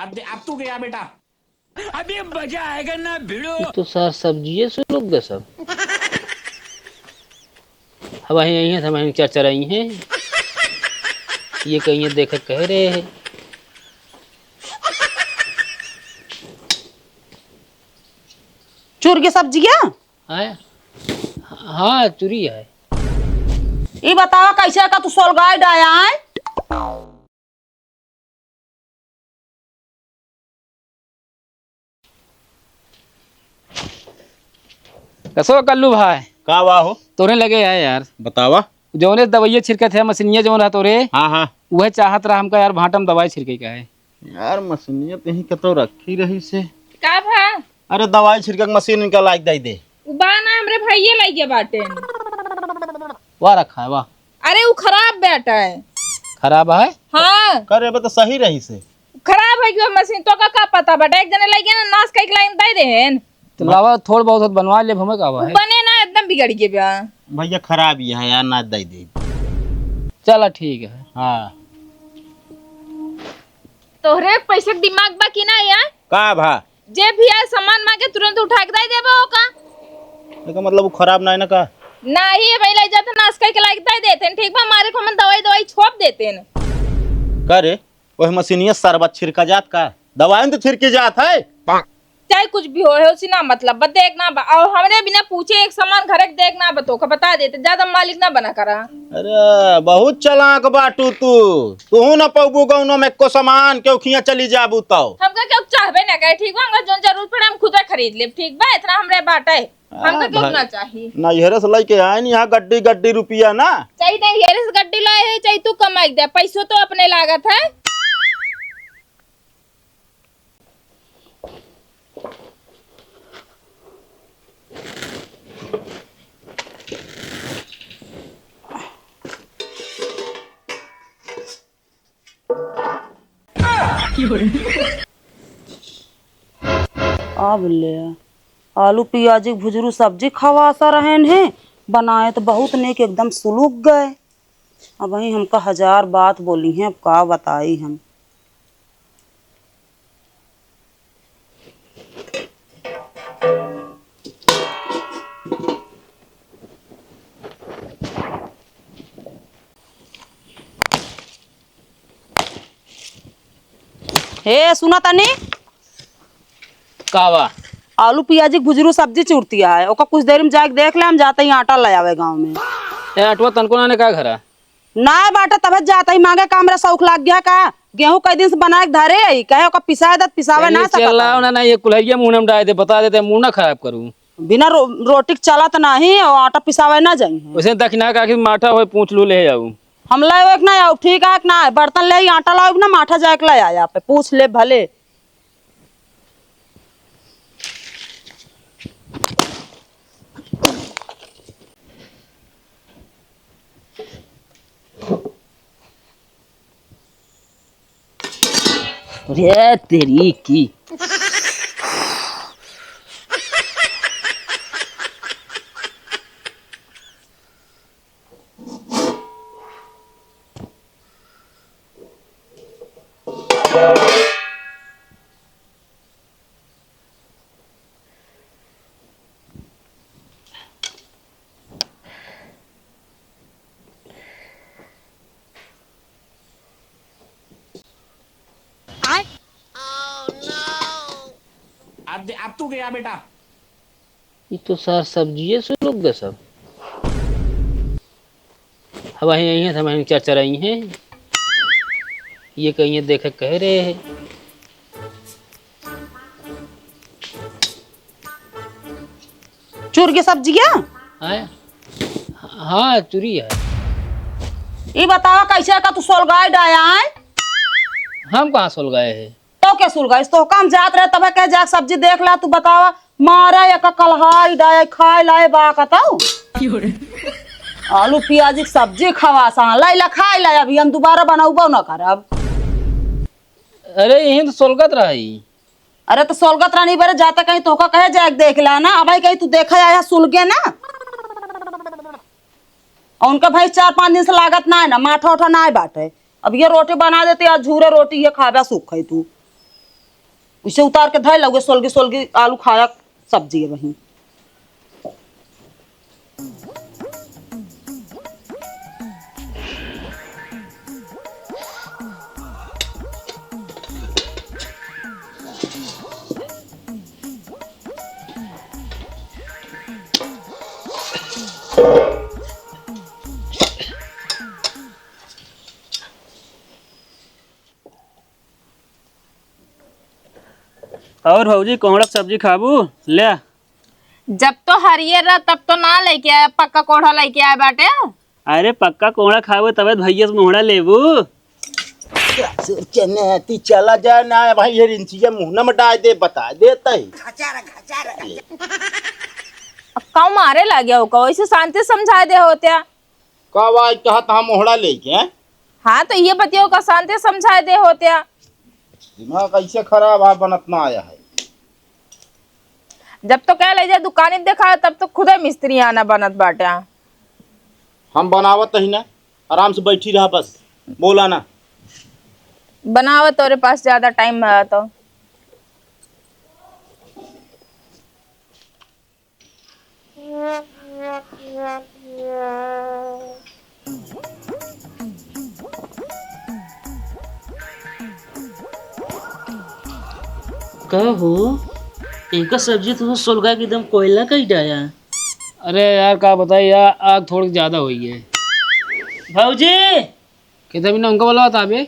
अब तू गया बेटा। अभी मजा आएगा ना भिड़ो। तो सर सब्जी से लोग गए सब हवा ही आई है हमारी चर्चा रही हैं ये कहीं देख कह रहे हैं चूर की सब्जियां आया हाँ चुरी है ये बतावा कैसे का तू सोलगाय डाया है। कसो कल्लू भाई का वाहो तोरे लगे है यार बतावा। जौने दवाइया छिड़के थे मशीनिया जौन रहा तोरे हाँ हाँ वह चाहत रहा हमका यार भाटम दवाई छिड़के का है यार मशीनिया कहीं के तो रखी रही से का भा अरे दवाई छिड़क मशीन इनका लाइक दे बाना हमरे भैये लाइके बाटे। वाह रखा है वाह अरे वो खराब बेटा है। खराब है हाँ करे बे तो सही रही से खराब है क्यों मशीन तो का पता बेटा एक जने लाइके ना नाश कई लाइन दे देन तो लावा थोड़ बहुत बनवा ले हमें का है बने ना एकदम बिगड़ गए बा। भैया खराब ही है यार ना दे चला ठीक है हाँ तोहरे पैसे दिमाग बा कि ना यार का भा जे भी आए सामान मांगे तुरंत उठा के दे देबो का इसका मतलब वो खराब नहीं ना का नहीं भाई लाई जाते नाश कई के लाइक दे देते ठीक बा हमारे को मन दवाई छोप देते न करे वही मशीनिया शरबत छिड़का जात का दवाई तो छिड़की जात है चाहे कुछ भी हो उसी ना मतलब बस देखना और हमने बिना पूछे एक सामान घर के देखना बतो का बता देते ज्यादा मालिक ना बना करा। अरे बहुत चलाक बाटू तू न पबू गौनो में को सामान क्यों खिया चली जाबू तो हमका क्यों चाहबे ना करे ठीक बा हमका जोन जरूरत पड़े हम खुद खरीद लेब ठीक बा इतना हमरे बाटे हमका क्यों ना चाहिए ना यहरे से लेके आए नहीं यहाँ गड्डी गड्डी रुपया ना चाहिए नहीं हेरे से गड्डी लाए है चाहिए तू कमाई दे पैसों तो अपने लागत है। अब ले आलू प्याज की भुजरू सब्जी खवा सा रहन है बनाए तो बहुत नेक एकदम सुलूक गए। अब वही हमका 1000 बात बोली हैं अब का बताई हम। हे सुना तनी कावा आलू प्याज की भुजरू सब्जी चूरती है ओका कुछ देर में जाके देख ले हम जाते ही आटा ले आवे गाँव में। ए अटवा तनको ने का घरा ना बाटा तब जाता ही मांगे का हमरा शौक लाग गया का गेहूं कई दिन से बना के धरे आई कहे ओका पिसाए दत पिसावे ना चला सकता ना ये कुल्हैया मुंह में डाल दे बता देते मुंह ना खराब करूं बिना रोटी के चला तो नहीं और आटा पिसावे ना जाई वैसे दक्षिणा का माठा हो पूछ लू ले जाऊं हम ले एक ना आओ ठीक है ना बर्तन ले आटा लाओ ना माठा जाए के ले आया पे पूछ ले भले। अरे तेरी की अब तू गया बेटा। ये तो सर सब्जी से लोग गए सब हवा ही आई है हमारी चर्चा रही हैं ये कहीं देख कह रहे हैं चूर की सब्जियां आया हाँ चुरी है ये बतावा कैसे का तू सोलगाय डाया है। हम कहाँ सोल गए हैं तो क्या सुलगाई तो काम जात रहे तब कह जा सब्जी देख ला तू बतावा मारा या का कलहाई डाया खाए लाए बा बताओ आलू प्याज की सब्जी खवा सा ला खाए ला अभी हम दोबारा बनाऊबो ना करब। अरे यही तो सोलगत रही अरे तो सोलगत रानी बरे जाता कहीं तो कहे जाए देख ला ना अब कहीं तू देखा आया सुलगे ना और उनका भाई 4-5 दिन से लागत ना है ना माठा उठा ना है बाटे अब ये रोटी बना देते आज झूरे रोटी ये खाबा सूख है तू उसे उतार के धर लगे सोलगी सोलगी आलू खाया सब्जी है वही। और भौजी कोहड़ा सब्जी खाबू ले। जब तो हरियर रहा तब तो ना लेके आया, पक्का कोढ़ा लेके आया बाटे। अरे पक्का कोहड़ा खाबू तब भैया से मोहड़ा लेबू। ती चला जाए ना भाई ये रिंचिया मुंह में डाल दे बता देता ही। अब काऊ मारे लगे हो कहो, इसे शांति समझा दे होत्या। कब आज कहा था मोहड़ा लेके हैं? हाँ तो ये बतियो का शांति समझा दे होत्या। दिमाग ऐसे खराब है बनत ना आया है। जब तो कह ले जा दुकान देखा तब तो खुदे मिस्त्री आना बनत बाटे। हम बनावत ही ना, आराम से बैठी रहा बस, बोला ना। बनावे तोरे पास ज्यादा टाइम है तो। कहो इनका सब्जी तो सुलगा के एकदम कोयला का ही डाया। अरे यार का बताइए यार, आग थोड़ी ज्यादा हुई है। भाऊजी कितना भी उनका बोला था अबे।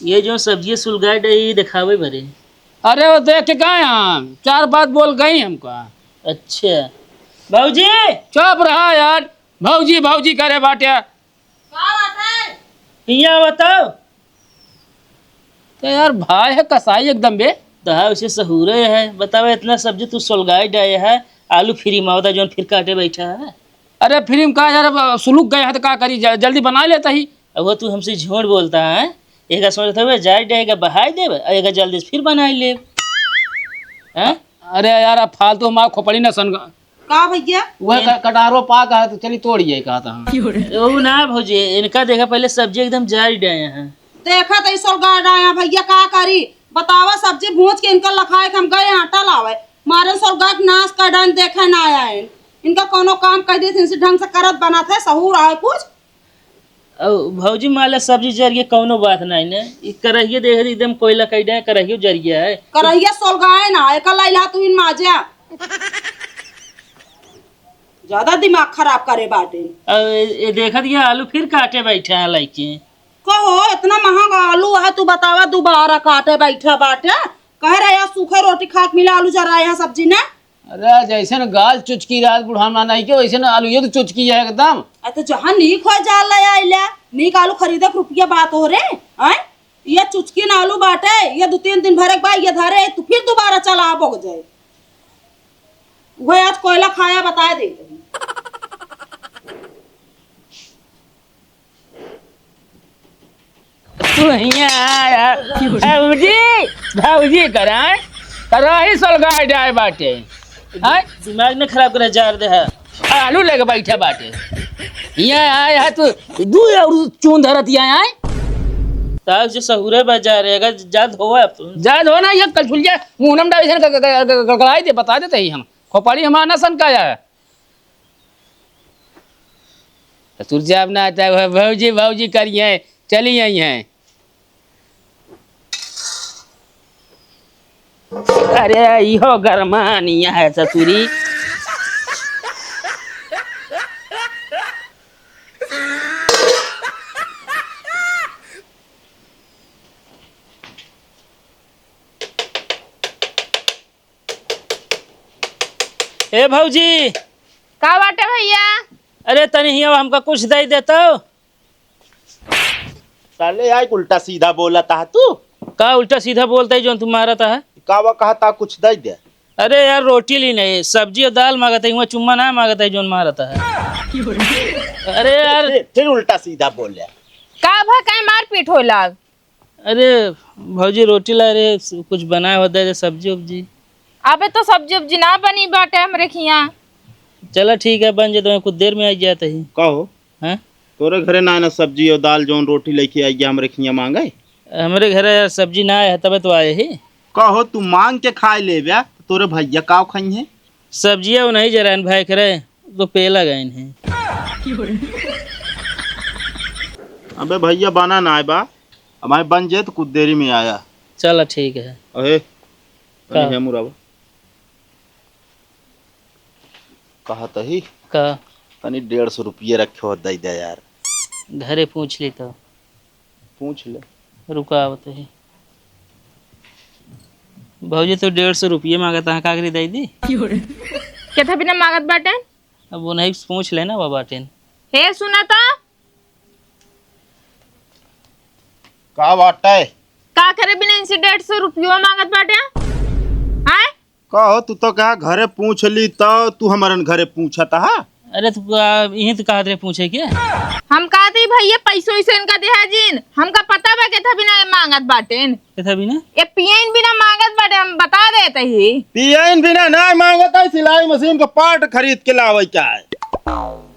ये जो सब्जी सुलगा डई दिखावे भरे। अरे वो देख के गए हम, 4 बात बोल गई हमका। अच्छा भाऊजी चुप रहा यार, भाऊजी भाऊजी करे बाटे। यहाँ बताओ तो यार भाई है कसाई एकदम बे। तो उसे सहूरे है, बताओ इतना सब्जी तू सुलगाई डाये है, आलू फ्री में होता जो फिर काटे बैठा है। अरे फिर का यार सुलूक गया है तो क्या करी, जल्दी बना लेता ही। अब वो तू हमसे झूठ बोलता है। एक सोचता हुआ जाए जाएगा बहाई दे, एक जल्दी से फिर बना ले। अरे यार अब फालतू माँ खोपड़ी न सन का भैया वह कटारो पाक है तो चली तोड़िए कहा था। वो ना भौजी इनका देखा पहले सब्जी एकदम जारी डाये हैं। देखा तो सोलगा डाया भैया का करी बतावा। सब्जी भूज के इनका लखाए हम गए आटा लावे मारे सोलगा नाश का डन देखे ना आया है। इनका कोनो काम कर दी इनसे ढंग से करत बना थे सहूर आए कुछ। भौजी माला सब्जी जरिए कौनो बात नहीं ने, करहिए देख एकदम कोयला कई डाय करहियो जरिए है। करहिया सोलगाए ना एक लैला तू इन माजा ज्यादा दिमाग खराब करे बाटे। ये देखा दिया आलू फिर काटे बैठे हैं लाइके। कहो इतना महंगा आलू है तू बतावा दोबारा काटे बैठा बाटे। कह रहे यार सूखे रोटी खा के मिला आलू जरा यहाँ सब्जी ने। अरे जैसे न गाल चुचकी रात बुढ़ाना नहीं के वैसे न आलू ये तो चुचकी है एकदम। तो जहाँ नीक हो जा आइला नीक आलू खरीदे के रुपया बात हो रे हैं। ये चुचकी न आलू बाटे ये 2-3 दिन भरे के बाद ये धरे तू फिर दोबारा चला बोग जाए। वो आज कोयला खाया बता दे। तू यहाँ भाऊजी भाऊजी करा ही सलगाई जाए बाटे। दिमाग ने खराब करे जार दे है। आलू लेके बैठे बाटे यहाँ आए है तो दू और चून धरत यहाँ आए ताक जो सहूरे बाजार है अगर जाद होवा अब तो जाद हो ना ये कलछुलिया मुंहनम डाल गड़गड़ाई दे बता देते ही हम खोपड़ी हमारा ना सन का है। तुर जाब ना आता है भाऊजी भाऊजी करिए चली आई हैं। अरे इहो गरमानिया है ससुरी। ए भौजी का बाटे भैया। अरे तनी हिया हमका कुछ दे देता। साले यार उल्टा सीधा बोला था तू। का उल्टा सीधा बोलता है जो तुम्हारा था। कावा कहा था कुछ दे दे। अरे यार रोटी ली नहीं सब्जी और दाल मांगता है, चुम्मा ना मांगता है जो मारता है। अरे यार फिर उल्टा सीधा बोल का भा का मारपीट हो लाग। अरे भौजी रोटी ला रे कुछ बनाया होता है सब्जी उब्जी। अबे तो सब्जी उब्जी ना बनी बाटे हमरे खिया। चलो ठीक है बन जाए कुछ देर में आ जाता ही। कहो हैं तोरे घरे ना ना सब्जी और दाल जोन रोटी लेके आई गया हमरे खिया मांगे। हमारे घर यार सब्जी ना आया तब तो आए ही। कहो तू मांग के खाए ले ब्या तोरे भैया का खाई है। सब्जियां वो नहीं जरान भाई करे तो पेला गए हैं। अबे भैया बना ना है बा हमारे बन जाए तो कुछ देरी में आया। चलो ठीक है। अहे का? है मुराबा कहा तही का तनी 150 रुपये रखे हो दे दे यार। घरे पूछ ली तो पूछ ले। रुका आवत है भौजी तो 150 रुपये मांगता है कागरी दे दी। केथा बिना मांगत बाटे। अब वो नहीं पूछ लेना बाबा टेन। हे सुना था का बात है का करे बिना इनसे 150 रुपया मांगत बाटे। आए कहो तू तो कहा घरे पूछ ली तो तू हमारन घरे पूछा था। अरे तू यही तो कहा थे पूछे क्या। हम कहा थे भैया पैसों से इनका देहा जिन हमका पता बा केथा बिना ये मांगत बाटे। कैसा भी ना ये पियन बिना मांगत बाटे हम बता देते ही। पियन बिना नहीं मांगता है सिलाई मशीन का पार्ट खरीद के लावे क्या है।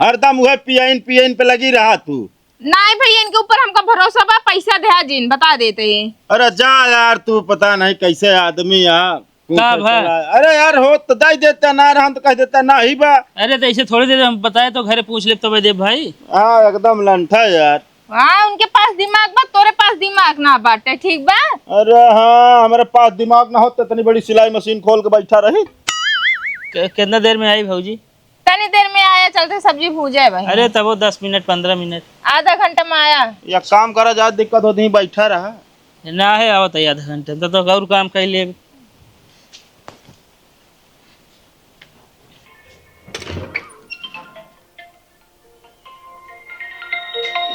हरदम वह पियन पे लगी रहा तू। नहीं भैया इनके ऊपर हमका भरोसा बा पैसा देहा जिन बता देते ही। अरे जा यार तू पता नहीं कैसे आदमी यहाँ का भाई? अरे यार हो तो दे देता ना रहा तो कह देता ना ही बा। अरे तो ऐसे थोड़ी देर हम बताए तो घरे पूछ ले तो भाई देव भाई। हाँ एकदम लंठा यार। हाँ उनके पास दिमाग बा तोरे पास दिमाग ना बाटे ठीक बा। अरे हाँ हमारे पास दिमाग ना होता इतनी बड़ी सिलाई मशीन खोल के बैठा रही। कितना देर में आई भौजी। तनी देर में आया चलते सब्जी भूजे भाई। अरे तब वो 10 मिनट 15 मिनट आधा घंटा में आया। या काम करा ज्यादा दिक्कत होती ही बैठा रहा। ना है आवत है आधा घंटे तो और काम कर लिए।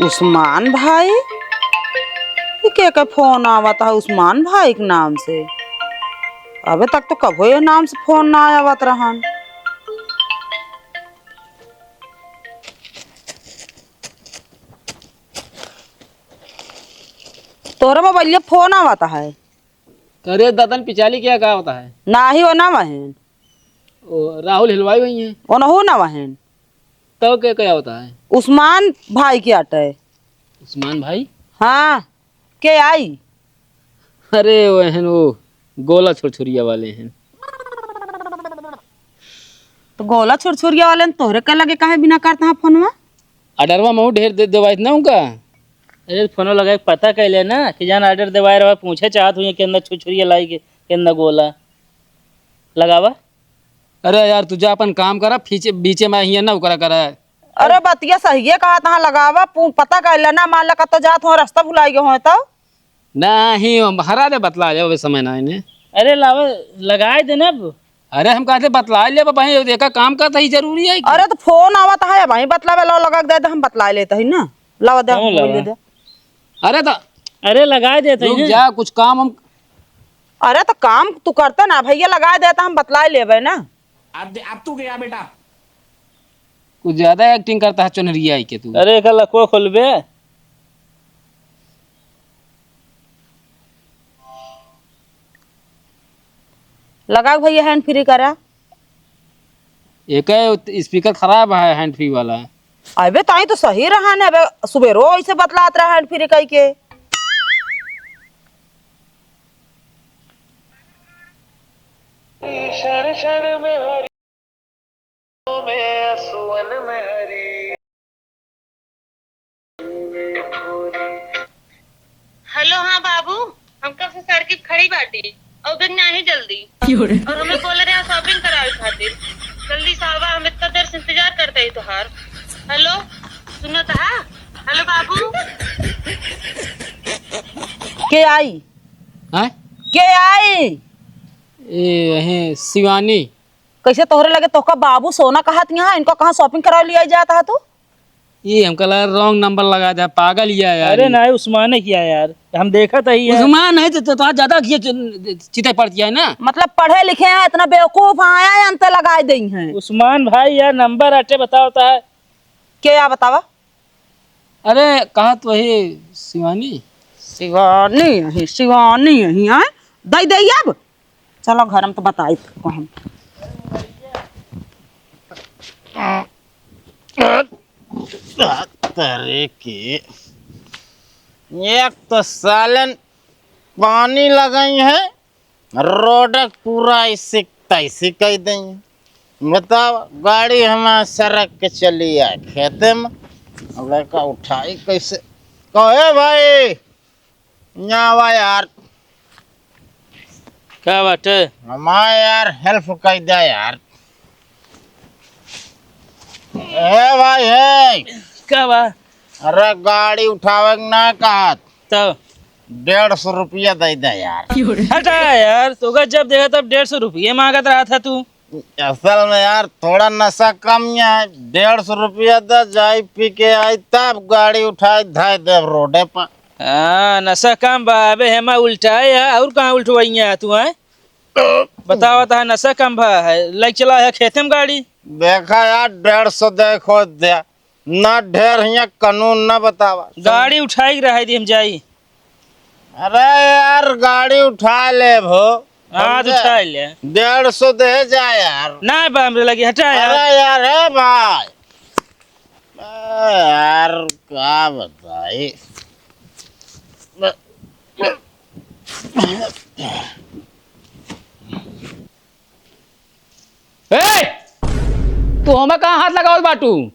उस्मान भाई ये के फोन आवता है उस्मान भाई के नाम से। अबे तक तो कबो ये नाम से फोन ना आवत रहन। तोरे मोबाइल फोन आवता है। अरे ददन पिचाली क्या कहा होता है। ना ही वो ना वहन राहुल हिलवाई हुई है वो ना हो ना वहन तो क्या क्या होता है। उस्मान भाई के अटे। उस्मान भाई हाँ के आई। अरे वो गोला छुरछुरिया वाले हैं। तो गोला छुरछुरिया वाले ने तोहरे के लगे काहे बिना करता है फोनवा। अडरवा महू ढेर दे देवाई ना उनका। अरे फोनो लगा के पता कर ले ना कि जान ऑर्डर देवाए रहा पूछे चाहत हुई के अंदर छुछुरिया लाई के अंदर गोला लगावा। अरे यार तू जा अपन काम करा बीचे में हिया ना करा करा। अरे बतिया सही है कहा तहाँ लगावा पता कर लेना मान ला कतो जात हो रास्ता भुलाई गए हो तो। नहीं हरा दे बतला जाओ समय ना इन्हें। अरे लावा लगाए देना अब। अरे हम कहते बतला ले भाई देखा काम का ही जरूरी है। अरे तो फोन आवत है भाई बतलावे लो लगा दे हम बतला लेते ही ना। लावा दे हम बोल दे। अरे तो अरे लगाए देते रुक हैं जा कुछ काम हम। अरे तो काम तू करता ना भैया लगा देता हम बतला लेवे ना। अब तू गया बेटा। कुछ ज्यादा एक्टिंग करता है चुनरिया के तू। अरे कल को खोलबे। लगा भैया हैंड फ्री करा। एक स्पीकर खराब है हैंड फ्री वाला। अबे ताई तो सही रहा ने अबे सुबह रो ऐसे बतलात रहा हैंड फ्री कई के। हेलो हाँ बाबू हम कब से सड़क खड़ी बाटी और बिन नहीं जल्दी और हमें बोल रहे हैं शॉपिंग करावे खातिर जल्दी साहबा हम इतना देर से इंतजार करते ही तुहार। हेलो सुनो तो हाँ हेलो बाबू के आई हैं के आई। ये शिवानी। कैसे तोहरे लगे तोका बाबू सोना कहत यहाँ इनको कहाँ शॉपिंग करा लिया जाता है तू। ये हमका लगा रॉन्ग नंबर लगा था पागल ही है यार। अरे ना उस्मान ने किया यार हम देखा था ही है। उस्मान है तो ज्यादा चिते पड़ती है ना। मतलब पढ़े लिखे हैं इतना बेवकूफ आया है अंत लगाए दी हैं। उस्मान भाई यार नंबर अटे बताता है क्या बतावा। अरे कहा तो वही शिवानी शिवानी यही है दई दई अब चलो घर में तो बताई हम। तरह की एक तो सालन पानी लगाई है रोड पूरा ऐसे तैसे कह देंगे। बताओ गाड़ी हमारे सड़क के चली है खेते में, लड़का उठाई कैसे? कहे भाई यहाँ यार, क्या बात है? हमारे यार हेल्प कर दे यार। ए भाई है, क्या बात? अरे गाड़ी उठावे ना कहा, तो 150 रुपया दे दे यार। हटा यार, तो का जब देखा तब 150 रुपये मांगत रहा था तू। असल में यार थोड़ा नशा कम है, 150 रुपया दे जाई पी के आई तब गाड़ी उठाई धाई दे रोडे पर। हाँ नशा कम बा। अबे हेमा उल्टा है या और कहाँ उल्टवाई है तू? है बतावा था नशा कम भा है, लाइक चला है खेते में गाड़ी। देखा यार 150 देखो दे ना, ढेर हिया कानून न बतावा। गाड़ी उठाई रहा थी हम जाई। अरे यार गाड़ी उठा ले भो। हाँ तो उठा ले। 150 दे जा यार। ना बा हमरे लगी, हटा यार। अरे यार है भाई, यार क्या बताई। ए तू हमें कहाँ हाथ लगाओ बाटू?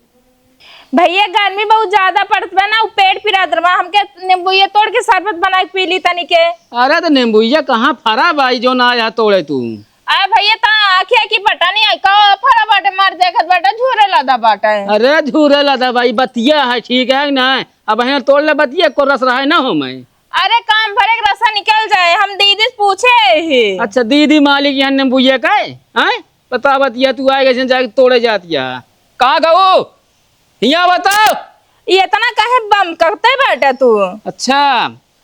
भैया गर्मी बहुत ज्यादा पड़त बा ना, उ पेट पिरात रहा हमके नींबू ये तोड़ के शरबत बना के पी ली तनी के। अरे तो नींबुइया कहाँ फरा भाई जो ना आया तोड़े तू? अरे भैया ता आखिया की पता नहीं आई का फरा बाटे मार देखत बाटा झूरे लादा बाटा है। अरे झूरे लदा भाई, बतिया है ठीक है ना? अब यहाँ तोड़ ले बतिया को रस रहा है ना हो मैं। अरे काम भरे के रसा निकल जाए, हम दीदी से पूछे ही। अच्छा दीदी मालिक यहाँ नींबुइया का है? बता बतिया तू आए कैसे जाके तोड़े जातिया कहाँ गऊ यहाँ बताओ। ये इतना काहे बम करते बाटा तू? अच्छा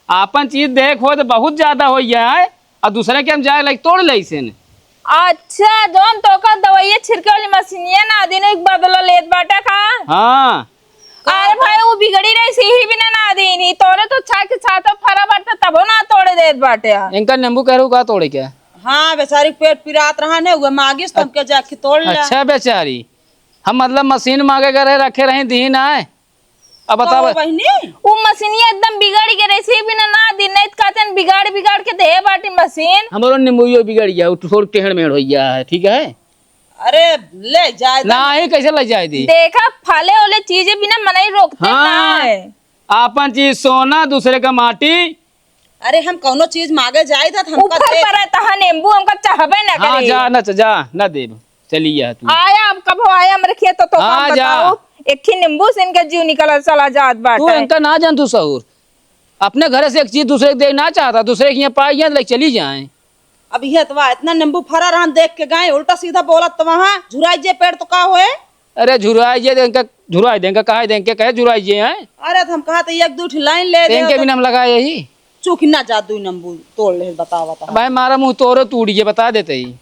आपन चीज देखो तो बहुत ज्यादा हो है और दूसरे के हम जाए लाइक तोड़ ले इसे। अच्छा जोन तो का दवाई छिड़के वाली मशीनिया ना दिन एक बदला लेत बाटा का। हाँ अरे भाई वो बिगड़ी रही सी ही बिना ना दीनी तोड़े तो छा के छाता फरा बाटा तबो ना तोड़े देत बाटे। इनका नींबू कह का तोड़े क्या? हाँ बेचारी पेट पिरात रहा ने हुए मांगिस तो हमके जाके तोड़ ले। अच्छा बेचारी, हम मतलब मशीन मांगे करे रखे रहे दी ना है। अब बता तो बहनी वो मशीनिया एकदम बिगड़ के रही सी बिना ना दिन नहीं कहते बिगाड़ बिगाड़ के दे बाटी मशीन। हमारो नींबू बिगड़ गया, थोड़ी टेढ़ मेढ़ हो गया है ठीक है। अरे ले जाए ना ही कैसे ले जाए दी? देखा फले वाले चीजें बिना मना ही रोकते ना हाँ है। आपन चीज सोना दूसरे का माटी। अरे हम कौनो चीज मांगे जाए था हमका ऊपर दे। पर तहा नींबू हमका चाहबे ना हाँ करे। जा न दे चलिए तू। आया अब कब आया हमरे खेत तो हाँ, काम जा। बताओ। एक ही नींबू से इनका जीव निकल चला जात तू बाटा। इनका ना जान तू सहूर, अपने घर से एक चीज दूसरे को देना चाहता, दूसरे के यहाँ पाई जाए चली जाए। अब ये तो इतना नींबू फरा रहा देख के गए उल्टा सीधा बोलत तो वहाँ झुराई जे पेड़ तो का होए। अरे झुराइए देंगे, झुराई देंगे कहा देंगे कहे झुराइए हैं। अरे तो हम कहा तो एक दो लाइन ले दे इनके बिना हम लगाए यही चूक ना जादू नींबू तोड़ ले बतावा था। भाई मारा मुंह तोड़ो टूट बता देते ही।